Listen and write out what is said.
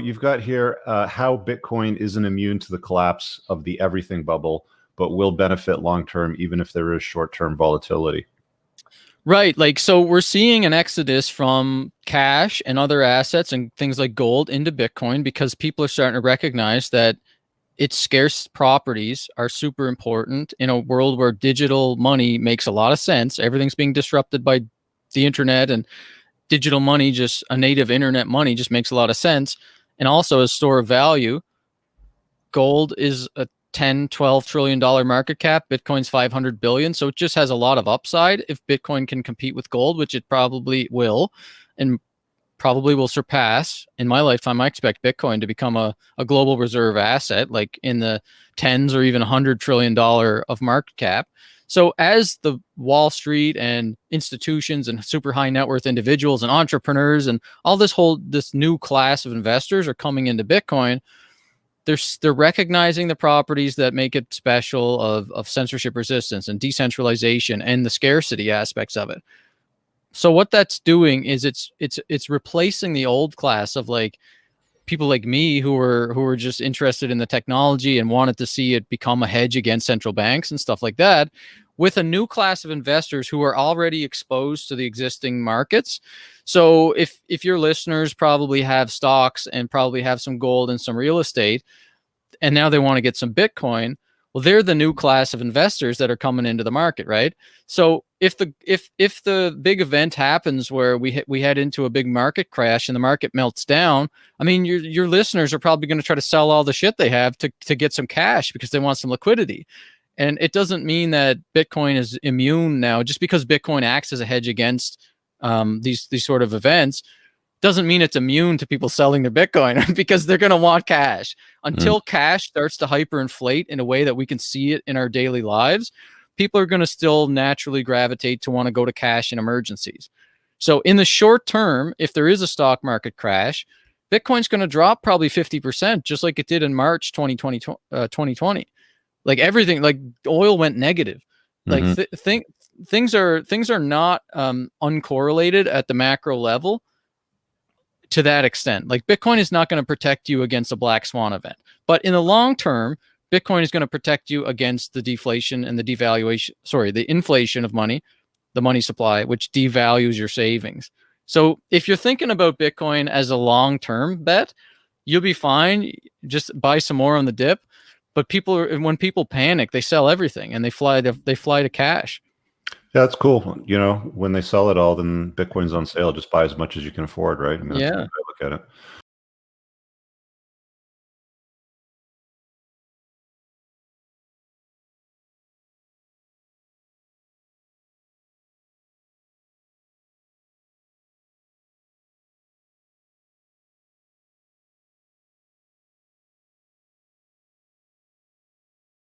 you've got here how Bitcoin isn't immune to the collapse of the everything bubble, but will benefit long-term, even if there is short-term volatility. Right. Like, so we're seeing an exodus from cash and other assets and things like gold into Bitcoin because people are starting to recognize that its scarce properties are super important in a world where digital money makes a lot of sense. Everything's being disrupted by the internet, and digital money, just a native internet money, just makes a lot of sense. And also as store of value, gold is a 10, 12 trillion dollar market cap. Bitcoin's 500 billion. So it just has a lot of upside if Bitcoin can compete with gold, which it probably will, and probably will surpass. In my lifetime, I expect Bitcoin to become a global reserve asset, like in the tens or even $100 trillion of market cap. So as the Wall Street and institutions and super high net worth individuals and entrepreneurs and all this new class of investors are coming into Bitcoin, they're recognizing the properties that make it special of censorship resistance and decentralization and the scarcity aspects of it. So what that's doing is it's replacing the old class of like people like me who were just interested in the technology and wanted to see it become a hedge against central banks and stuff like that, with a new class of investors who are already exposed to the existing markets. So if your listeners probably have stocks and probably have some gold and some real estate, and now they want to get some Bitcoin, well, they're the new class of investors that are coming into the market, right? So if the big event happens where we head into a big market crash and the market melts down, I mean, your listeners are probably going to try to sell all the shit they have to get some cash because they want some liquidity. And it doesn't mean that Bitcoin is immune now. Just because Bitcoin acts as a hedge against these sort of events doesn't mean it's immune to people selling their Bitcoin because they're going to want cash. Until cash starts to hyperinflate in a way that we can see it in our daily lives, people are going to still naturally gravitate to want to go to cash in emergencies. So in the short term, if there is a stock market crash, Bitcoin's going to drop probably 50%, just like it did in March 2020. Like everything, like oil went negative. Like things are not uncorrelated at the macro level to that extent. Like Bitcoin is not going to protect you against a black swan event, but in the long term, Bitcoin is going to protect you against the deflation and the inflation of money, the money supply, which devalues your savings. So if you're thinking about Bitcoin as a long-term bet, you'll be fine. Just buy some more on the dip. But when people panic, they sell everything and they fly to cash. Yeah, that's cool. You know, when they sell it all, then Bitcoin's on sale. Just buy as much as you can afford, right? I mean, that's the way I look at it.